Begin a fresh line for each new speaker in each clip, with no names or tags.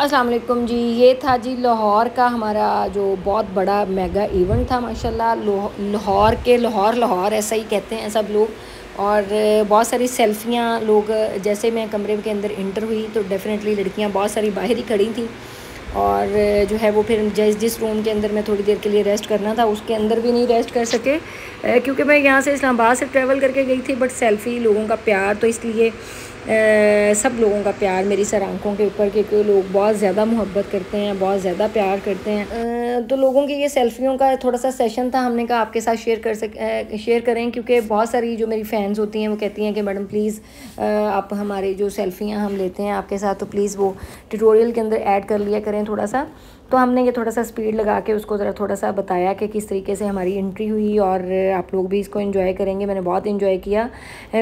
अस्सलाम वालेकुम जी। ये था जी लाहौर का हमारा जो बहुत बड़ा मेगा इवेंट था माशाल्लाह। लाहौर के लाहौर ऐसा ही कहते हैं सब लोग। और बहुत सारी सेल्फियाँ लोग, जैसे मैं कमरे के अंदर इंटर हुई तो डेफ़िनेटली लड़कियाँ बहुत सारी बाहर ही खड़ी थी। और जो है वो फिर जिस रूम के अंदर मैं थोड़ी देर के लिए रेस्ट करना था उसके अंदर भी नहीं रेस्ट कर सके, क्योंकि मैं यहाँ से इस्लामाबाद से ट्रैवल करके गई थी। बट सेल्फ़ी लोगों का प्यार, तो इसलिए सब लोगों का प्यार मेरी सर आँखों के ऊपर, क्योंकि लोग बहुत ज़्यादा मोहब्बत करते हैं, बहुत ज़्यादा प्यार करते हैं। तो लोगों की ये सेल्फ़ियों का थोड़ा सा सेशन था, हमने कहा आपके साथ शेयर करें, क्योंकि बहुत सारी जो मेरी फ़ैन्स होती हैं वो कहती हैं कि मैडम प्लीज़ आप हमारे जो सेल्फ़ियाँ हम लेते हैं आपके साथ, तो प्लीज़ वो ट्यूटोरियल के अंदर ऐड कर लिया करें थोड़ा सा। तो हमने ये थोड़ा सा स्पीड लगा के उसको ज़रा थोड़ा सा बताया कि किस तरीके से हमारी एंट्री हुई, और आप लोग भी इसको एंजॉय करेंगे। मैंने बहुत एंजॉय किया।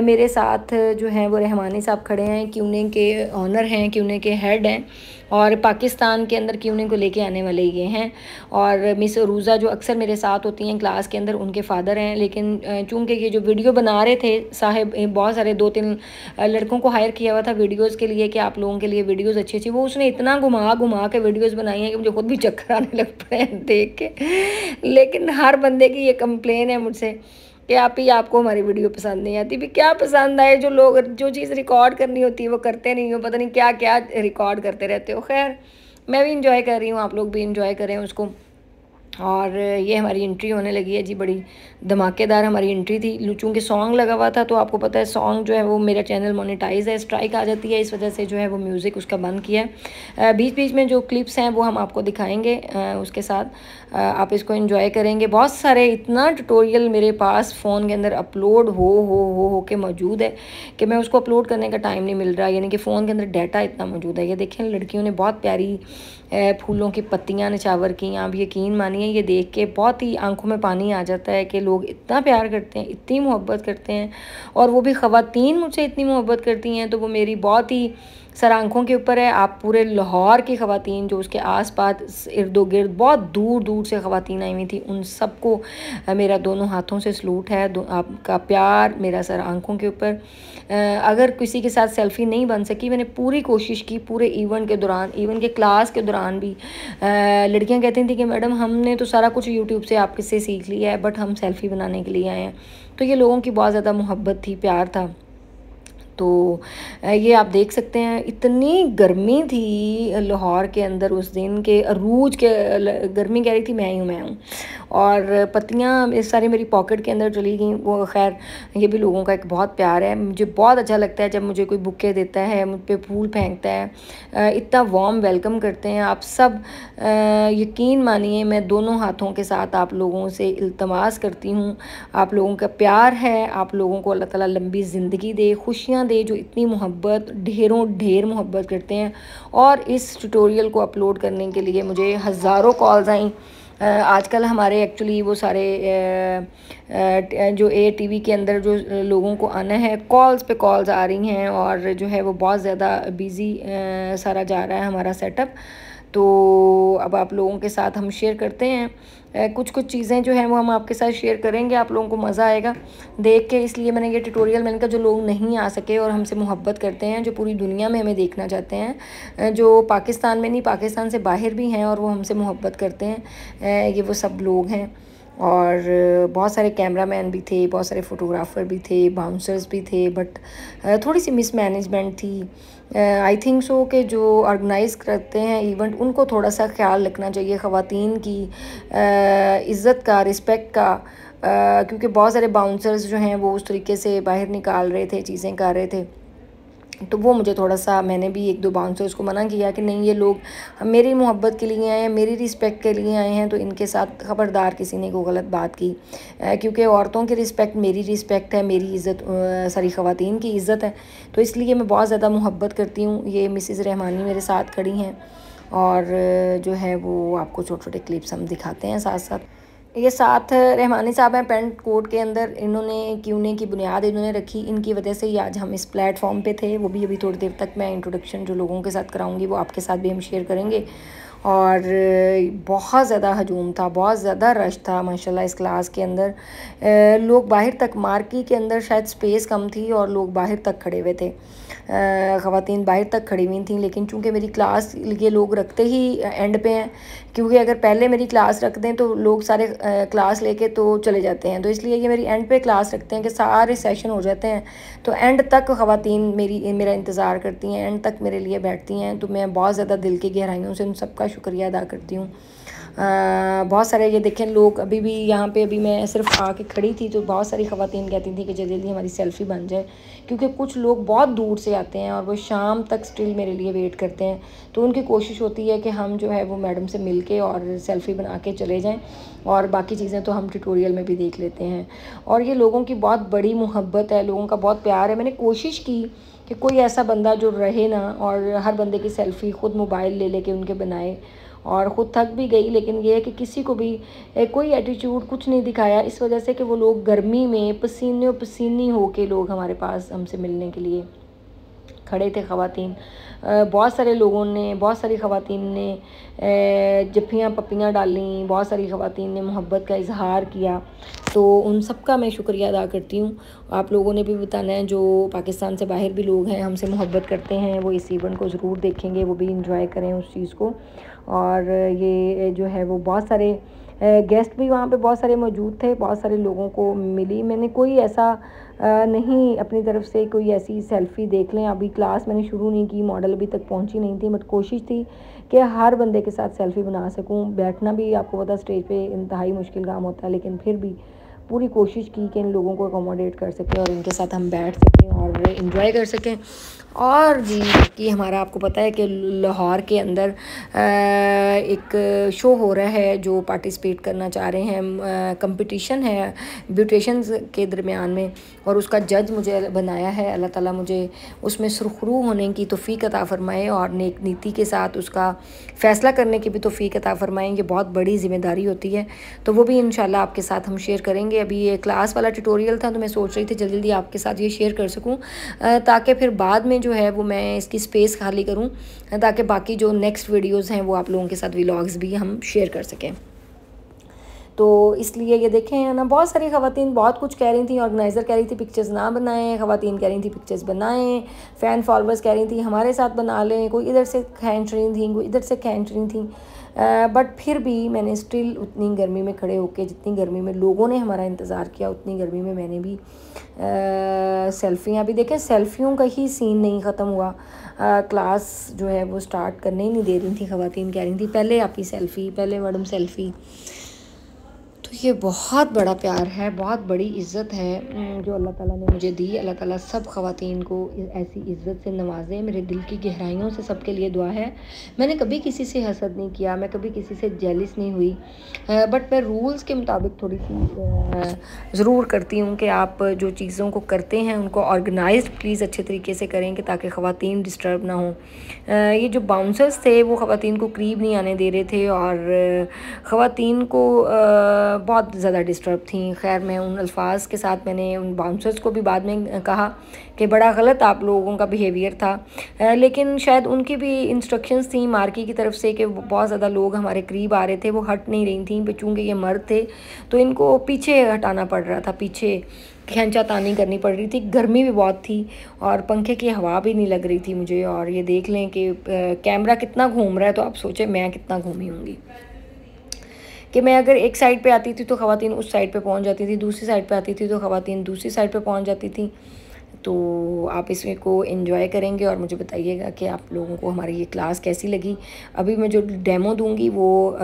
मेरे साथ जो हैं वो रहमानी साहब खड़े हैं, क्यूने के ऑनर हैं, क्यूने के हेड हैं, और पाकिस्तान के अंदर क्यूने को लेके आने वाले ये हैं। और मिस रूज़ा जो अक्सर मेरे साथ होती हैं क्लास के अंदर, उनके फ़ादर हैं। लेकिन चूँकि ये जो वीडियो बना रहे थे साहिब, बहुत सारे 2-3 लड़कों को हायर किया हुआ था वीडियोज़ के लिए कि आप लोगों के लिए वीडियोज़ अच्छी अच्छी, वो उसने इतना घुमा घुमा के वीडियोज़ बनाई हैं कि मुझे खुद भी चक्कर आने लग पड़े हैं देख के। लेकिन हर बंदे की ये कंप्लेन है मुझसे कि आपको हमारी वीडियो पसंद नहीं आती। भी क्या पसंद आए, जो लोग जो चीज़ रिकॉर्ड करनी होती है वो करते नहीं हो, पता नहीं क्या क्या रिकॉर्ड करते रहते हो। खैर, मैं भी इंजॉय कर रही हूँ, आप लोग भी इंजॉय करें उसको। और ये हमारी एंट्री होने लगी है जी, बड़ी धमाकेदार हमारी एंट्री थी। चूँकि सॉन्ग लगा हुआ था, तो आपको पता है सॉन्ग जो है वो मेरा चैनल मोनेटाइज है, स्ट्राइक आ जाती है, इस वजह से जो है वो म्यूज़िक उसका बंद किया है। बीच बीच में जो क्लिप्स हैं वो हम आपको दिखाएंगे, उसके साथ आप इसको एंजॉय करेंगे। बहुत सारे, इतना ट्यूटोरियल मेरे पास फ़ोन के अंदर अपलोड हो के मौजूद है कि मैं उसको अपलोड करने का टाइम नहीं मिल रहा, यानी कि फ़ोन के अंदर डाटा इतना मौजूद है। ये देखें, लड़कियों ने बहुत प्यारी फूलों की पत्तियां निछावर की। आप यकीन मानिए, ये देख के बहुत ही आंखों में पानी आ जाता है कि लोग इतना प्यार करते हैं, इतनी मोहब्बत करते हैं। और वो भी ख़वातीन मुझसे इतनी मोहब्बत करती हैं, तो वो मेरी बहुत ही सर आँखों के ऊपर है। आप पूरे लाहौर की ख़वातीन, जो उसके आसपास इर्दो गिर्द बहुत दूर दूर से ख़वातीन आई हुई थी, उन सबको मेरा दोनों हाथों से सलूट है। आपका प्यार मेरा सर आँखों के ऊपर। अगर किसी के साथ सेल्फ़ी नहीं बन सकी, मैंने पूरी कोशिश की पूरे इवेंट के दौरान, इवन के क्लास के दौरान भी। लड़कियां कहती थी कि मैडम हमने तो सारा कुछ यूट्यूब से आपसे सीख लिया है, बट हम सेल्फ़ी बनाने के लिए आए हैं। तो ये लोगों की बहुत ज़्यादा मोहब्बत थी, प्यार था। तो ये आप देख सकते हैं, इतनी गर्मी थी लाहौर के अंदर उस दिन के अरूज के, गर्मी कह रही थी मैं हूँ। और पत्तियाँ इस सारी मेरी पॉकेट के अंदर चली गई। वो खैर, ये भी लोगों का एक बहुत प्यार है। मुझे बहुत अच्छा लगता है जब मुझे कोई बुके देता है, मुझ पे फूल फेंकता है, इतना वार्म वेलकम करते हैं आप सब। यकीन मानिए, मैं दोनों हाथों के साथ आप लोगों से इल्तमास करती हूँ, आप लोगों का प्यार है, आप लोगों को अल्लाह ताला लंबी ज़िंदगी दे, खुशियाँ दे, जो इतनी मोहब्बत, ढेरों ढेर मोहब्बत करते हैं। और इस ट्यूटोरियल को अपलोड करने के लिए मुझे हज़ारों कॉल्स आई। आजकल हमारे एक्चुअली वो सारे जो ATV के अंदर जो लोगों को आना है, कॉल्स पे कॉल्स आ रही हैं, और जो है वो बहुत ज़्यादा बिज़ी सारा जा रहा है हमारा सेटअप। तो अब आप लोगों के साथ हम शेयर करते हैं कुछ चीज़ें जो हैं वो हम आपके साथ शेयर करेंगे, आप लोगों को मज़ा आएगा देख के। इसलिए मैंने ये ट्यूटोरियल, मैंने कहा जो लोग नहीं आ सके और हमसे मोहब्बत करते हैं, जो पूरी दुनिया में हमें देखना चाहते हैं, जो पाकिस्तान में नहीं, पाकिस्तान से बाहर भी हैं और वो हमसे मोहब्बत करते हैं, ये वो सब लोग हैं। और बहुत सारे कैमरामैन भी थे, बहुत सारे फ़ोटोग्राफ़र भी थे, बाउंसर्स भी थे, बट थोड़ी सी मिसमैनेजमेंट थी। आई थिंक सो कि जो ऑर्गेनाइज़ करते हैं इवेंट, उनको थोड़ा सा ख्याल रखना चाहिए ख़वातीन की इज़्ज़त का, रिस्पेक्ट का, क्योंकि बहुत सारे बाउंसर्स जो हैं वो उस तरीके से बाहर निकाल रहे थे, चीज़ें कर रहे थे। तो वो मुझे थोड़ा सा, मैंने भी 1-2 बाउंसर्स को मना किया कि नहीं, ये लोग मेरी मोहब्बत के लिए आए हैं, मेरी रिस्पेक्ट के लिए आए हैं, तो इनके साथ ख़बरदार किसी ने को गलत बात की, क्योंकि औरतों की रिस्पेक्ट मेरी रिस्पेक्ट है, मेरी इज़्ज़त सारी ख़वातीन की इज़्ज़त है। तो इसलिए मैं बहुत ज़्यादा मोहब्बत करती हूँ। ये मिसेज़ रहमानी मेरे साथ खड़ी हैं, और जो है वो आपको छोटे-छोटे क्लिप्स हम दिखाते हैं साथ साथ। ये साथ रहमानी साहब हैं पेंट कोट के अंदर, इन्होंने क्यूने की बुनियाद इन्होंने रखी, इनकी वजह से ही आज हम इस प्लेटफॉर्म पे थे। वो भी अभी थोड़ी देर तक मैं इंट्रोडक्शन जो लोगों के साथ कराऊंगी वो आपके साथ भी हम शेयर करेंगे। और बहुत ज़्यादा हजूम था, बहुत ज़्यादा रश था माशाल्लाह इस क्लास के अंदर। लोग बाहर तक, मार्की के अंदर शायद स्पेस कम थी और लोग बाहर तक खड़े हुए थे, ख़वातीन बाहर तक खड़ी हुई थी। लेकिन चूँकि मेरी क्लास ये लोग रखते ही एंड पे हैं, क्योंकि अगर पहले मेरी क्लास रख दें तो लोग सारे क्लास लेके तो चले जाते हैं, तो इसलिए ये मेरी एंड पे क्लास रखते हैं कि सारे सेशन हो जाते हैं, तो एंड तक ख़वातीन मेरा इंतज़ार करती हैं, एंड तक मेरे लिए बैठती हैं। तो मैं बहुत ज़्यादा दिल की गहराइयों से उन सबका शुक्रिया अदा करती हूँ। बहुत सारे ये देखें लोग अभी भी यहाँ पे, अभी मैं सिर्फ आके खड़ी थी तो बहुत सारी ख़वातीन कहती थी कि जल्दी जल्दी हमारी सेल्फ़ी बन जाए, क्योंकि कुछ लोग बहुत दूर से आते हैं और वो शाम तक स्टिल मेरे लिए वेट करते हैं। तो उनकी कोशिश होती है कि हम जो है वो मैडम से मिल के और सेल्फ़ी बना के चले जाएँ, और बाकी चीज़ें तो हम ट्यूटोरियल में भी देख लेते हैं। और ये लोगों की बहुत बड़ी मोहब्बत है, लोगों का बहुत प्यार है। मैंने कोशिश की कि कोई ऐसा बंदा जो रहे ना और हर बंदे की सेल्फ़ी ख़ुद मोबाइल ले लेके उनके बनाए, और ख़ुद थक भी गई, लेकिन ये है कि किसी को भी कोई एटीट्यूड कुछ नहीं दिखाया, इस वजह से कि वो लोग गर्मी में पसीने पसीनी हो के लोग हमारे पास हमसे मिलने के लिए खड़े थे ख़वातीन। बहुत सारे लोगों ने, बहुत सारी ख़वातीन ने जफ्फियाँ पप्पियाँ डालीं, बहुत सारी ख़वातीन ने मोहब्बत का इजहार किया, तो उन सब का मैं शुक्रिया अदा करती हूँ। आप लोगों ने भी बताना है, जो पाकिस्तान से बाहर भी लोग हैं हमसे मोहब्बत करते हैं, वो इस इवेंट को ज़रूर देखेंगे, वो भी इंजॉय करें उस चीज़ को। और ये जो है वो बहुत सारे गेस्ट भी वहाँ पे बहुत सारे मौजूद थे, बहुत सारे लोगों को मिली। मैंने कोई ऐसा नहीं अपनी तरफ से कोई ऐसी सेल्फ़ी देख लें, अभी क्लास मैंने शुरू नहीं की, मॉडल अभी तक पहुँची नहीं थी, बट कोशिश थी कि हर बंदे के साथ सेल्फ़ी बना सकूँ। बैठना भी आपको पता स्टेज पे इंतहाई मुश्किल काम होता है, लेकिन फिर भी पूरी कोशिश की कि इन लोगों को अकोमोडेट कर सकें और इनके साथ हम बैठ सकें और इन्जॉय कर सकें। और जी कि हमारा आपको पता है कि लाहौर के अंदर एक शो हो रहा है, जो पार्टिसिपेट करना चाह रहे हैं, कंपटीशन है ब्यूटिशियंस के दरमियान में, और उसका जज मुझे बनाया है। अल्लाह ताला मुझे उसमें सुरखरू होने की तौफीक अता फ़रमाए और नेक नीति के साथ उसका फ़ैसला करने की भी तौफीक अता फ़रमाएँ। ये बहुत बड़ी ज़िम्मेदारी होती है, तो वो भी इंशाल्लाह आपके साथ हम शेयर करेंगे। अभी ये क्लास वाला ट्यूटोरियल था, तो मैं सोच रही थी जल्दी जल्दी आपके साथ ये शेयर कर सकूँ, ताकि फिर बाद में जो है वो मैं इसकी स्पेस खाली करूँ, ताकि बाकी जो नेक्स्ट वीडियोज़ हैं वो आप लोगों के साथ व्लॉग्स भी हम शेयर कर सकें। तो इसलिए ये देखें ना, बहुत सारी ख़वातीन बहुत कुछ कह रही थी। ऑर्गेनाइज़र कह रही थी पिक्चर्स ना बनाएं, ख़वातीन कह रही थी पिक्चर्स बनाएं, फ़ैन फॉलोअर्स कह रही थी हमारे साथ बना लें, कोई इधर से खींच रही थी, कोई इधर से खींच रही थी। बट फिर भी मैंने स्टिल उतनी गर्मी में खड़े होके, जितनी गर्मी में लोगों ने हमारा इंतज़ार किया, उतनी गर्मी में मैंने भी सेल्फ़ियाँ भी देखें। सेल्फ़ियों का ही सीन नहीं ख़त्म हुआ, क्लास जो है वो स्टार्ट करने ही नहीं दे रही थी। ख़वातीन कह रही थी पहले आपकी सेल्फ़ी, पहले मैडम सेल्फ़ी। तो ये बहुत बड़ा प्यार है, बहुत बड़ी इज़्ज़त है जो अल्लाह ताला ने मुझे दी। अल्लाह ताला सब ख़वातीन को ऐसी इज़्ज़त से नवाज़े। मेरे दिल की गहराइयों से सबके लिए दुआ है। मैंने कभी किसी से हसद नहीं किया, मैं कभी किसी से जेलिस नहीं हुई, बट मैं रूल्स के मुताबिक थोड़ी सी ज़रूर करती हूँ कि आप जो चीज़ों को करते हैं उनको ऑर्गेनाइज्ड प्लीज़ अच्छे तरीके से करें, कि ताकि ख़वातीन डिस्टर्ब ना हों। ये जो बाउंसर्स थे वो ख़वातीन को करीब नहीं आने दे रहे थे, और ख़वातीन को बहुत ज़्यादा डिस्टर्ब थी। खैर मैं उन अल्फाज के साथ मैंने उन बाउंसर्स को भी बाद में कहा कि बड़ा गलत आप लोगों का बिहेवियर था, लेकिन शायद उनकी भी इंस्ट्रक्शंस थी मार्की की तरफ से कि बहुत ज़्यादा लोग हमारे करीब आ रहे थे, वो हट नहीं रही थी। चूँकि ये मर्द थे तो इनको पीछे हटाना पड़ रहा था, पीछे खींचातानी करनी पड़ रही थी। गर्मी भी बहुत थी और पंखे की हवा भी नहीं लग रही थी मुझे। और ये देख लें कि कैमरा कितना घूम रहा है, तो आप सोचें मैं कितना घूमी होंगी। कि मैं अगर एक साइड पे आती थी तो ख़वातीन उस साइड पे पहुंच जाती थी, दूसरी साइड पे आती थी तो ख़वातीन दूसरी साइड पे पहुंच जाती थी। तो आप इसमें को एंजॉय करेंगे और मुझे बताइएगा कि आप लोगों को हमारी ये क्लास कैसी लगी। अभी मैं जो डेमो दूंगी वो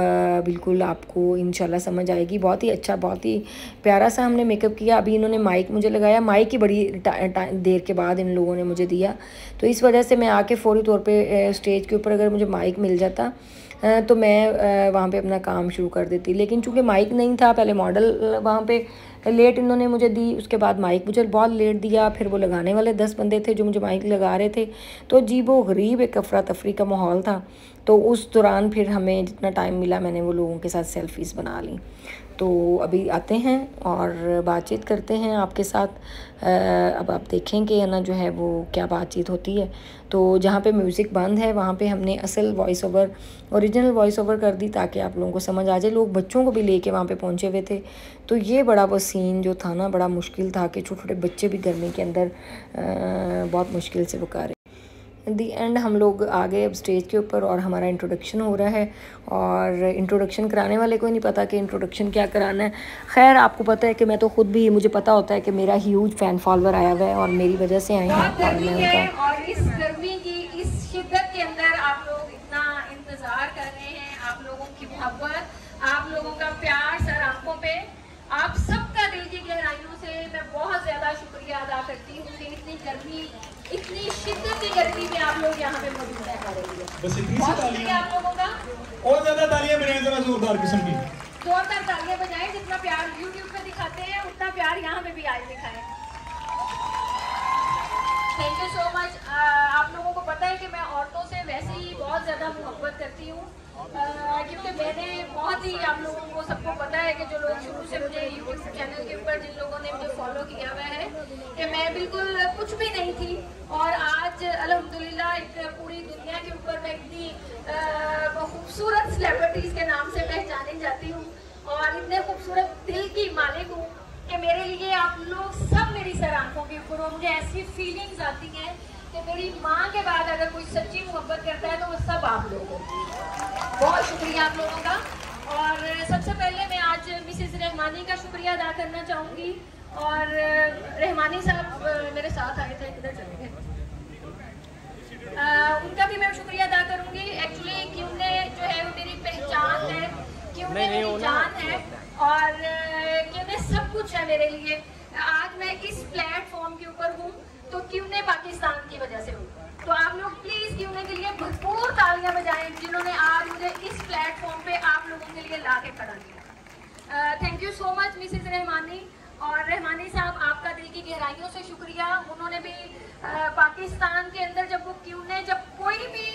बिल्कुल आपको इंशाल्लाह समझ आएगी। बहुत ही अच्छा, बहुत ही प्यारा सा हमने मेकअप किया। अभी इन्होंने माइक मुझे लगाया, माइक ही बड़ी देर के बाद इन लोगों ने मुझे दिया, तो इस वजह से मैं आके फ़ौरी तौर पर स्टेज के ऊपर अगर मुझे माइक मिल जाता तो मैं वहाँ पे अपना काम शुरू कर देती। लेकिन चूँकि माइक नहीं था, पहले मॉडल वहाँ पे लेट इन्होंने मुझे दी, उसके बाद माइक मुझे बहुत लेट दिया, फिर वो लगाने वाले 10 बंदे थे जो मुझे माइक लगा रहे थे। तो अजीबो गरीब एक अफरा तफरी का माहौल था। तो उस दौरान फिर हमें जितना टाइम मिला मैंने वो लोगों के साथ सेल्फ़ीज़ बना ली। तो अभी आते हैं और बातचीत करते हैं आपके साथ। अब आप देखें कि ना जो है वो क्या बातचीत होती है। तो जहाँ पे म्यूज़िक बंद है वहाँ पे हमने असल voice over, original voice over कर दी ताकि आप लोगों को समझ आ जाए। लोग बच्चों को भी लेके वहाँ पे पहुँचे हुए थे, तो ये बड़ा वो सीन जो था ना बड़ा मुश्किल था कि छोटे छोटे बच्चे भी गर्मी के अंदर बहुत मुश्किल से वो कर रहे। इन दी एंड हम लोग आ गए अब स्टेज के ऊपर और हमारा इंट्रोडक्शन हो रहा है। और इंट्रोडक्शन कराने वाले को ही नहीं पता कि इंट्रोडक्शन क्या कराना है। खैर आपको पता है कि मैं तो ख़ुद भी, मुझे पता होता है कि मेरा ह्यूज फ़ैन फॉलोअर आया हुआ है और मेरी वजह से आए हैं। और मैं उनका,
और इस गर्मी की इस शिद्दत के अंदर आप लोग इतना इंतज़ार कर रहे हैं, आप लोगों की मोहब्बत, आप लोगों का प्यार सर आंखों पे, आप सबका दिल की गहराइयों से मैं बहुत ज़्यादा शुक्रिया अदा करती हूँ कि इतनी गर्मी, इतनी शिद्दत की गर्मी में आप लोग यहाँ पे मौजूद है हमारे लिए।
बस इतनी सी
बहुत
तालियां,
शुक्रिया आप लोगों का।
और ज़्यादा तालियां बजाएं जरा जोरदार किस्म की।
जोरदार तालियां बजाएं। जितना प्यार यूट्यूब पे दिखाते हैं उतना प्यार यहाँ पे भी आज दिखाएं। Thank you so much. आप लोगों को पता है कि मैं औरतों से वैसे ही बहुत ज़्यादा मोहब्बत करती हूँ, क्योंकि मैंने बहुत ही, आप लोगों को सबको पता है कि जो लोग शुरू से मुझे यूट्यूब चैनल के ऊपर, जिन लोगों ने मुझे फॉलो किया हुआ है, कि मैं बिल्कुल कुछ भी नहीं थी और आज अल्हम्दुलिल्लाह एक पूरी दुनिया के ऊपर मैं इतनी खूबसूरत सेलिब्रिटीज़ के नाम से पहचानी जाती हूँ और इतने खूबसूरत दिल की मालिक हूँ कि मेरे लिए आप लोग सब मेरी सर आंखों के ऊपर हो। मुझे ऐसी फीलिंग्स आती हैं कि मेरी माँ के बाद अगर कोई सच्ची मोहब्बत करता है तो वो सब आप लोग हो। बहुत शुक्रिया आप लोगों का। और सबसे पहले मैं आज मिसेस रहमानी का शुक्रिया अदा करना चाहूँगी। और रहमानी साहब मेरे साथ आए थे, किधर चले गए, उनका भी मैं शुक्रिया अदा करूँगी। एक्चुअली क्योंने जो है वो मेरी पहचान है, क्योंने मेरी जान है और क्योंने सब कुछ है मेरे लिए। आज मैं इस प्लेटफॉर्म के ऊपर हूँ तो क्योंने पाकिस्तान की वजह से हूँ। तो आप लोग प्लीज़ क्योंने के लिए भरपूर तालियां बजाएं, जिन्होंने आज मुझे इस प्लेटफॉर्म पे आप लोगों के लिए ला के खड़ा किया। Thank you so much Mrs Rahmani. और रहमानी साहब आपका दिल की गहराइयों से शुक्रिया। उन्होंने भी पाकिस्तान के अंदर जब वो क्योंने, जब कोई भी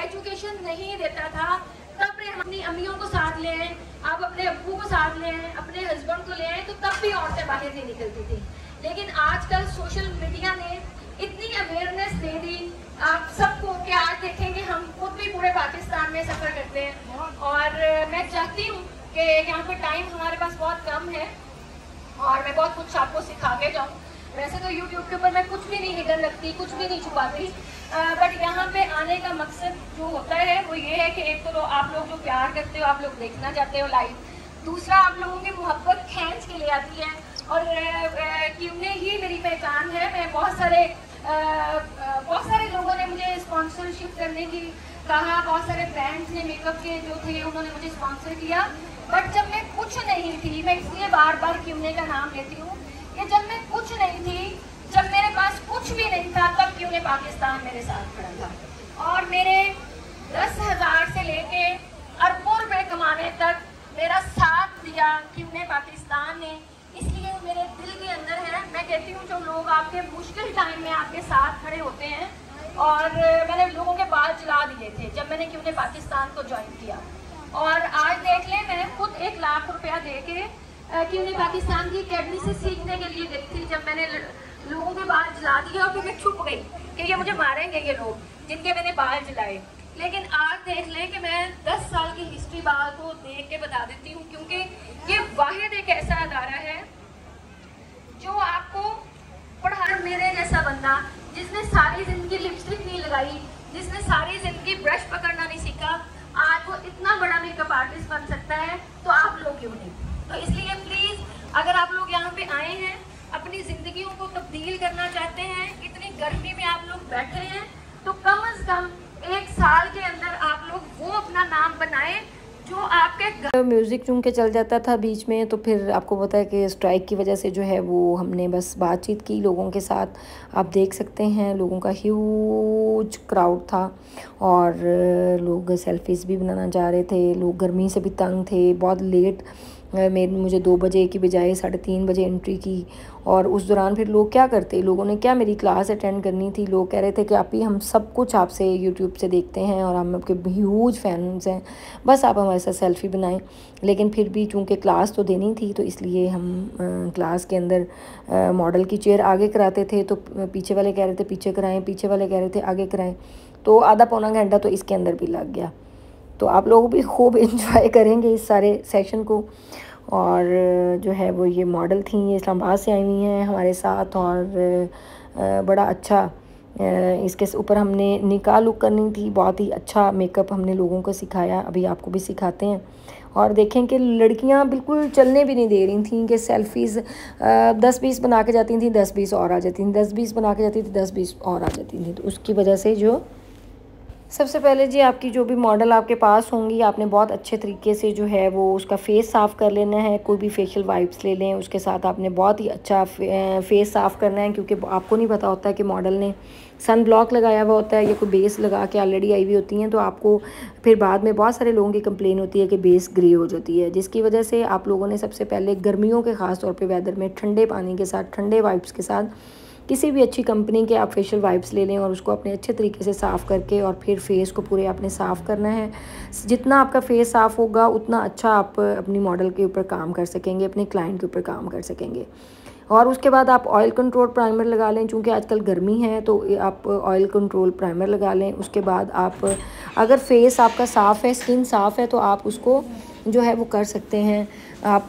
एजुकेशन नहीं देता था, तब अपनी अम्मियों को साथ ले आए, आप अपने अब्बू को साथ ले आए, अपने हस्बैंड को ले आए, तो तब भी औरतें बाहर नहीं निकलती थी। लेकिन आजकल सोशल मीडिया ने इतनी अवेयरनेस दे दी आप सबको कि आज देखेंगे हम खुद भी पूरे पाकिस्तान में सफ़र करते हैं। और मैं चाहती हूँ कि यहाँ पे टाइम हमारे पास बहुत कम है और मैं बहुत कुछ आपको सिखा के जाऊँ। वैसे तो यूट्यूब के ऊपर मैं कुछ भी नहीं हिडन रखती, कुछ भी नहीं छुपाती, बट यहाँ पे आने का मकसद जो होता है वो ये है कि एक तो आप लोग जो प्यार करते हो, आप लोग देखना चाहते हो लाइव, दूसरा आप लोगों की मोहब्बत खींच के ले आती है। और क्योंने ही मेरी पहचान है। मैं बहुत सारे लोगों ने मुझे स्पॉन्सरशिप करने की कहा, बहुत सारे ब्रांड्स ने मेकअप के जो थे उन्होंने मुझे स्पॉन्सर किया, बट जब मैं कुछ नहीं थी, मैं इसलिए बार बार क्योंने का नाम लेती हूँ कि जब मैं कुछ नहीं थी, जब मेरे पास कुछ भी नहीं था, तब क्योंने पाकिस्तान मेरे साथ खड़ा था और मेरे 10,000 से लेके अरबों रुपए कमाने तक मेरा साथ दिया क्योंने पाकिस्तान ने। इसलिए मेरे दिल के अंदर है। मैं कहती हूँ जो लोग आपके मुश्किल टाइम में आपके साथ खड़े होते हैं, और मैंने लोगों के बाल जला दिए थे जब मैंने क्योंने पाकिस्तान को ज्वाइन किया। और आज देख लें, मैंने खुद 1 लाख रुपया दे के क्योंने पाकिस्तान की अकेडमी से सीखने के लिए गई थी। जब मैंने लोगों के बाल जला दिए और फिर मैं छुप गई कि ये मुझे मारेंगे ये लोग जिनके मैंने बाल जलाए। लेकिन आज देख लें कि मैं 10 साल की हिस्ट्री बाल को देख के बता देती हूँ, क्योंकि ये वाहिद एक ऐसा अदारा है जो आपको पढ़ा। मेरे जैसा बंदा जिसने सारी जिंदगी लिपस्टिक नहीं लगाई, जिसने सारी जिंदगी ब्रश पकड़ना नहीं सीखा, आज वो इतना बड़ा मेकअप आर्टिस्ट बन सकता है, तो आप लोग क्यों नहीं। तो इसलिए प्लीज़ अगर आप लोग यहाँ पे आए हैं, अपनी ज़िंदगियों को तब्दील करना चाहते हैं, इतनी गर्मी में आप लोग बैठे हैं, तो कम से कम 1 साल के अंदर आप लोग वो अपना नाम बनाएं जो आपके।
म्यूज़िक चूँकि के चल जाता था बीच में, तो फिर आपको पता है कि स्ट्राइक की वजह से जो है वो हमने बस बातचीत की लोगों के साथ। आप देख सकते हैं लोगों का ह्यूज क्राउड था और लोग सेल्फीज़ भी बनाना चाह रहे थे। लोग गर्मी से भी तंग थे, बहुत लेट मुझे 2 बजे की बजाय 3:30 बजे एंट्री की। और उस दौरान फिर लोग क्या करते, लोगों ने क्या मेरी क्लास अटेंड करनी थी। लोग कह रहे थे कि आप ही हम सब कुछ आपसे यूट्यूब से देखते हैं और हम आपके ह्यूज फैंस हैं, बस आप हमारे साथ सेल्फ़ी बनाएं। लेकिन फिर भी चूँकि क्लास तो देनी थी तो इसलिए हम क्लास के अंदर मॉडल की चेयर आगे कराते थे, तो पीछे वाले कह रहे थे पीछे कराएं, पीछे वाले कह रहे थे आगे कराएं। तो आधा पौना घंटा तो इसके अंदर भी लग गया। तो आप लोग भी खूब एंजॉय करेंगे इस सारे सेशन को। और जो है वो ये मॉडल थी, ये इस्लामाबाद से आई हुई हैं हमारे साथ। और बड़ा अच्छा इसके ऊपर हमने निकाह लुक करनी थी, बहुत ही अच्छा मेकअप हमने लोगों को सिखाया, अभी आपको भी सिखाते हैं। और देखें कि लड़कियां बिल्कुल चलने भी नहीं दे रही थी कि सेल्फ़ीज़ 10-20 बना के जाती थी, 10-20 और आ जाती थी, 10-20 बना के जाती थी, 10-20 और आ जाती थी। तो उसकी वजह से जो सबसे पहले जी आपकी जो भी मॉडल आपके पास होंगी, आपने बहुत अच्छे तरीके से जो है वो उसका फेस साफ़ कर लेना है। कोई भी फेशियल वाइप्स ले लें, उसके साथ आपने बहुत ही अच्छा फेस साफ़ करना है, क्योंकि आपको नहीं पता होता है कि मॉडल ने सन ब्लॉक लगाया हुआ होता है या कोई बेस लगा के ऑलरेडी आई हुई होती हैं। तो आपको फिर बाद में बहुत सारे लोगों की कंप्लेन होती है कि बेस ग्रे हो जाती है, जिसकी वजह से आप लोगों ने सबसे पहले गर्मियों के ख़ास तौर पर वेदर में ठंडे पानी के साथ, ठंडे वाइप्स के साथ किसी भी अच्छी कंपनी के आप फेशियल वाइप्स ले लें और उसको अपने अच्छे तरीके से साफ़ करके और फिर फेस को पूरे आपने साफ़ करना है। जितना आपका फेस साफ़ होगा उतना अच्छा आप अपनी मॉडल के ऊपर काम कर सकेंगे, अपने क्लाइंट के ऊपर काम कर सकेंगे। और उसके बाद आप ऑयल कंट्रोल प्राइमर लगा लें, चूँकि आजकल गर्मी है तो आप ऑयल कंट्रोल प्राइमर लगा लें। उसके बाद आप अगर फेस आपका साफ़ है, स्किन साफ़ है, तो आप उसको जो है वो कर सकते हैं, आप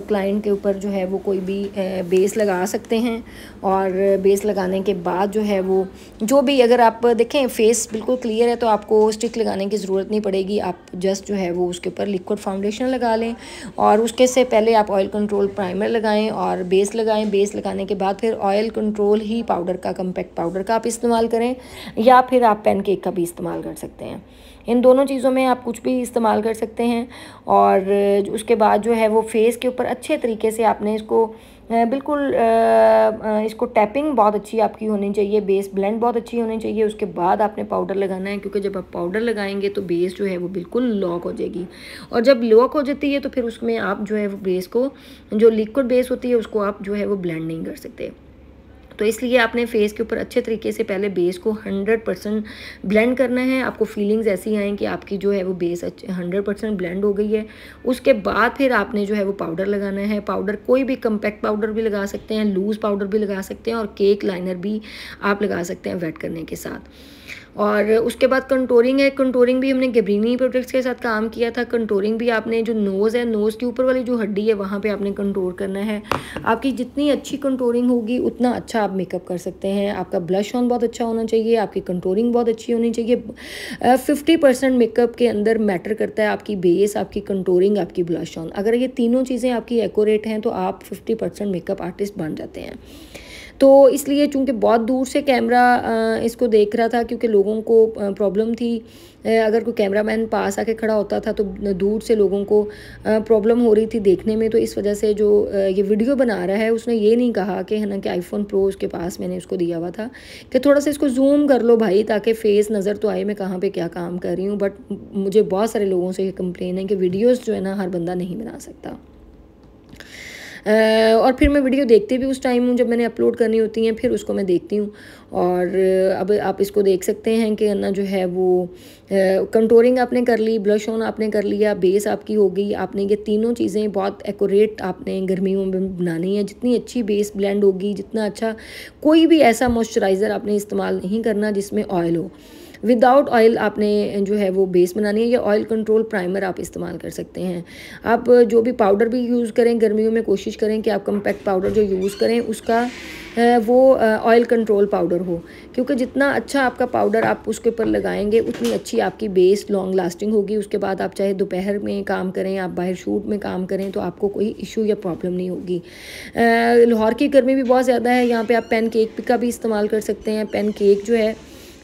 क्लाइंट के ऊपर जो है वो कोई भी बेस लगा सकते हैं। और बेस लगाने के बाद जो है वो जो भी, अगर आप देखें फेस बिल्कुल क्लियर है तो आपको स्टिक लगाने की ज़रूरत नहीं पड़ेगी, आप जस्ट जो है वो उसके ऊपर लिक्विड फाउंडेशन लगा लें। और उसके से पहले आप ऑयल कंट्रोल प्राइमर लगाएं और बेस लगाएं। बेस लगाने के बाद फिर ऑयल कंट्रोल ही पाउडर का, कम्पैक्ट पाउडर का आप इस्तेमाल करें, या फिर आप पैनकेक का भी इस्तेमाल कर सकते हैं। इन दोनों चीज़ों में आप कुछ भी इस्तेमाल कर सकते हैं। और उसके बाद जो है वो फेस के ऊपर अच्छे तरीके से आपने इसको बिल्कुल इसको टैपिंग बहुत अच्छी आपकी होनी चाहिए, बेस ब्लेंड बहुत अच्छी होनी चाहिए। उसके बाद आपने पाउडर लगाना है, क्योंकि जब आप पाउडर लगाएंगे तो बेस जो है वो बिल्कुल लॉक हो जाएगी। और जब लॉक हो जाती है तो फिर उसमें आप जो है वो बेस को, जो लिक्विड बेस होती है उसको आप जो है वो ब्लेंड नहीं कर सकते। तो इसलिए आपने फेस के ऊपर अच्छे तरीके से पहले बेस को 100% ब्लेंड करना है। आपको फीलिंग्स ऐसी आएँ कि आपकी जो है वो बेस 100% ब्लेंड हो गई है। उसके बाद फिर आपने जो है वो पाउडर लगाना है। पाउडर कोई भी कम्पैक्ट पाउडर भी लगा सकते हैं, लूज़ पाउडर भी लगा सकते हैं, और केक लाइनर भी आप लगा सकते हैं वेट करने के साथ। और उसके बाद कंटोरिंग है। कंटोरिंग भी हमने गैब्रेनी प्रोडक्ट्स के साथ काम किया था। कंटोरिंग भी आपने जो नोज़ है, नोज़ के ऊपर वाली जो हड्डी है वहाँ पे आपने कंटोर करना है। आपकी जितनी अच्छी कंटोरिंग होगी उतना अच्छा आप मेकअप कर सकते हैं। आपका ब्लश ऑन बहुत अच्छा होना चाहिए, आपकी कंटोरिंग बहुत अच्छी होनी चाहिए। 50% मेकअप के अंदर मैटर करता है आपकी बेस, आपकी कंटोरिंग, आपकी ब्लश ऑन। अगर ये तीनों चीज़ें आपकी एक्यूरेट हैं तो आप 50% मेकअप आर्टिस्ट बन जाते हैं। तो इसलिए चूँकि बहुत दूर से कैमरा इसको देख रहा था, क्योंकि लोगों को प्रॉब्लम थी, अगर कोई कैमरामैन पास आके खड़ा होता था तो दूर से लोगों को प्रॉब्लम हो रही थी देखने में। तो इस वजह से जो ये वीडियो बना रहा है उसने ये नहीं कहा कि है ना कि आईफोन प्रो उसके पास मैंने उसको दिया हुआ था कि थोड़ा सा इसको जूम कर लो भाई, ताकि फेस नज़र तो आए मैं कहाँ पे क्या काम कर रही हूँ। बट मुझे बहुत सारे लोगों से ये कंप्लेन है कि वीडियोज़ जो है ना हर बंदा नहीं बना सकता। और फिर मैं वीडियो देखती भी उस टाइम हूँ जब मैंने अपलोड करनी होती हैं, फिर उसको मैं देखती हूँ। और अब आप इसको देख सकते हैं कि ना जो है वो कंटोरिंग आपने कर ली, ब्लश ऑन आपने कर लिया, बेस आपकी हो गई। आपने ये तीनों चीज़ें बहुत एक्यूरेट आपने गर्मियों में बनानी है। जितनी अच्छी बेस ब्लेंड होगी, जितना अच्छा, कोई भी ऐसा मॉइस्चराइज़र आपने इस्तेमाल नहीं करना जिसमें ऑयल हो। विदाउट ऑयल आपने जो है वो बेस बनानी है, या ऑयल कंट्रोल प्राइमर आप इस्तेमाल कर सकते हैं। आप जो भी पाउडर भी यूज़ करें गर्मियों में, कोशिश करें कि आप कम्पैक्ट पाउडर जो यूज़ करें उसका वो ऑयल कंट्रोल पाउडर हो, क्योंकि जितना अच्छा आपका पाउडर आप उसके ऊपर लगाएंगे उतनी अच्छी आपकी बेस लॉन्ग लास्टिंग होगी। उसके बाद आप चाहे दोपहर में काम करें, आप बाहर शूट में काम करें, तो आपको कोई इशू या प्रॉब्लम नहीं होगी। लाहौर की गर्मी भी बहुत ज़्यादा है, यहाँ पे आप पैन केक का भी इस्तेमाल कर सकते हैं। पैन केक जो है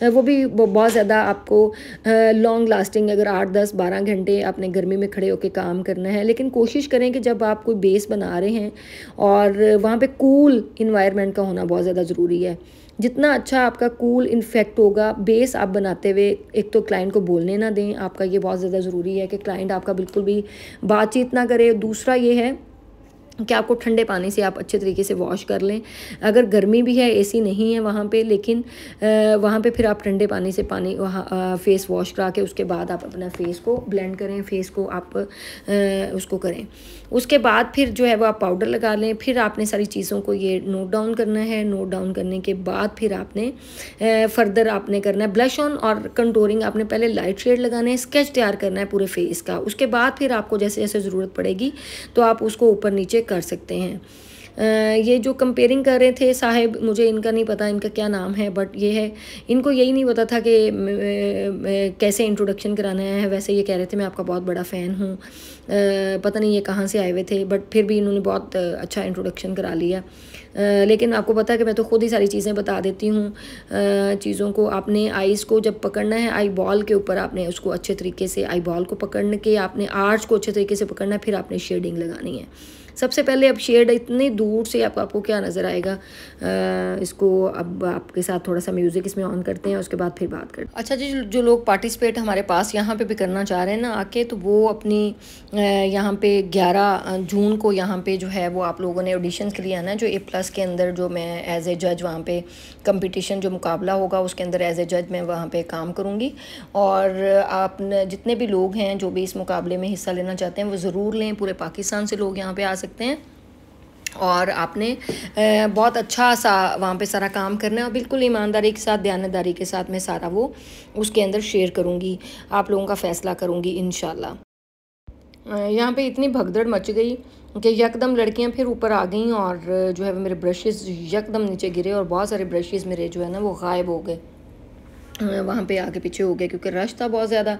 वो भी बहुत ज़्यादा आपको लॉन्ग लास्टिंग, अगर 8, 10, 12 घंटे आपने गर्मी में खड़े होकर काम करना है। लेकिन कोशिश करें कि जब आप कोई बेस बना रहे हैं और वहाँ पे कूल इन्वायरमेंट का होना बहुत ज़्यादा ज़रूरी है। जितना अच्छा आपका कूल इन्फेक्ट होगा बेस आप बनाते हुए, एक तो क्लाइंट को बोलने ना दें, आपका ये बहुत ज़्यादा ज़रूरी है कि क्लाइंट आपका बिल्कुल भी बातचीत ना करे। दूसरा ये है कि आपको ठंडे पानी से आप अच्छे तरीके से वॉश कर लें। अगर गर्मी भी है, एसी नहीं है वहाँ पे, लेकिन वहाँ पे फिर आप ठंडे पानी से वहाँ फेस वॉश करा के उसके बाद आप अपना फेस को ब्लेंड करें, फेस को आप उसको करें। उसके बाद फिर जो है वो आप पाउडर लगा लें। फिर आपने सारी चीज़ों को ये नोट डाउन करना है। नोट डाउन करने के बाद फिर आपने फर्दर आपने करना है ब्लश ऑन और कंटूरिंग। आपने पहले लाइट शेड लगाना है, स्केच तैयार करना है पूरे फेस का। उसके बाद फिर आपको जैसे जैसे ज़रूरत पड़ेगी तो आप उसको ऊपर नीचे कर सकते हैं। ये जो कंपेयरिंग कर रहे थे साहिब, मुझे इनका नहीं पता इनका क्या नाम है, बट ये है, इनको यही नहीं पता था कि कैसे इंट्रोडक्शन कराना है। वैसे ये कह रहे थे मैं आपका बहुत बड़ा फ़ैन हूँ। पता नहीं ये कहाँ से आए हुए थे, बट फिर भी इन्होंने बहुत अच्छा इंट्रोडक्शन करा लिया। लेकिन आपको पता है कि मैं तो खुद ही सारी चीज़ें बता देती हूँ। चीज़ों को आपने आइज़ को जब पकड़ना है, आई बॉल के ऊपर आपने उसको अच्छे तरीके से आई बॉल को पकड़ने के आपने आर्च को अच्छे तरीके से पकड़ना है, फिर आपने शेडिंग लगानी है। सबसे पहले अब शेड इतनी दूर से आपको क्या नज़र आएगा, इसको अब आपके साथ थोड़ा सा म्यूज़िक इसमें ऑन करते हैं, उसके बाद फिर बात करते हैं। अच्छा जी, जो लोग पार्टिसिपेट हमारे पास यहाँ पे भी करना चाह रहे हैं ना आके, तो वो अपनी यहाँ पे 11 जून को यहाँ पे जो है वो आप लोगों ने ऑडिशंस के लिए आना है। जो A+ के अंदर जो मैं एज ए जज वहाँ पे कंपटीशन जो मुकाबला होगा उसके अंदर एज ए जज मैं वहाँ पे काम करूँगी। और आप जितने भी लोग हैं जो भी इस मुकाबले में हिस्सा लेना चाहते हैं वो ज़रूर लें। पूरे पाकिस्तान से लोग यहाँ पे आ सकते हैं और आपने बहुत अच्छा सा वहाँ पे सारा काम करना है और बिल्कुल ईमानदारी के साथ, दयानतदारी के साथ मैं सारा वो उसके अंदर शेयर करूँगी, आप लोगों का फ़ैसला करूँगी इंशाल्लाह। यहाँ पे इतनी भगदड़ मच गई कि यकदम लड़कियाँ फिर ऊपर आ गईं और जो है मेरे ब्रशेज़ यकदम नीचे गिरे और बहुत सारे ब्रशेज़ मेरे जो है ना वो गायब हो गए, वहाँ पे आगे पीछे हो गए, क्योंकि रश था बहुत ज़्यादा